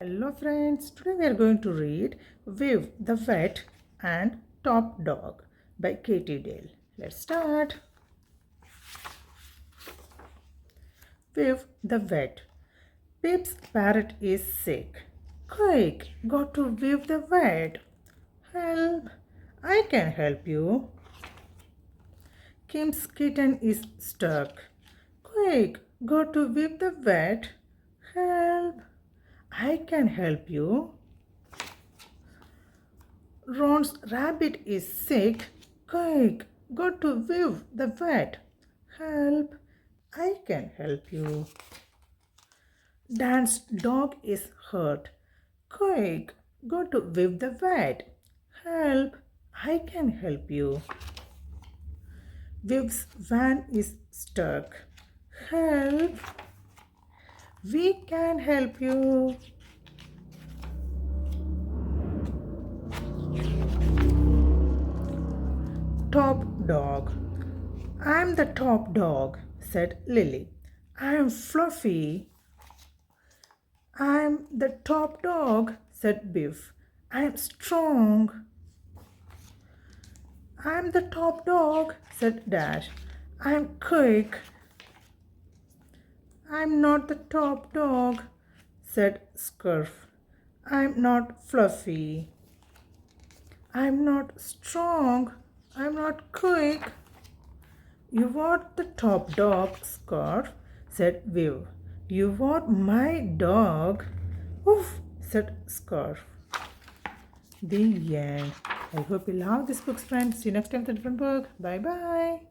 Hello friends, today we are going to read Viv the Vet and Top Dog by Katie Dale. Let's start. Viv the Vet. Pip's parrot is sick. Quick, go to Viv the Vet. Help, I can help you. Kim's kitten is stuck. Quick, go to Viv the Vet. Help, I can help you. Ron's rabbit is sick. Quick, go to Viv the vet. Help, I can help you. Dan's dog is hurt. Quick, go to Viv the vet. Help, I can help you. Viv's van is stuck. Help, we can help you. Top dog. I'm the top dog, said Lily. I'm fluffy. I'm the top dog, said Biff. I'm strong. I'm the top dog, said Dash. I'm quick. I'm not the top dog, said Scurf. I'm not fluffy. I'm not strong. I'm not quick. You are the top dog, Scarf, said Viv. You are my dog. Oof, said Scarf. The end. I hope you love this book, friends. See you next time with a different book. Bye bye.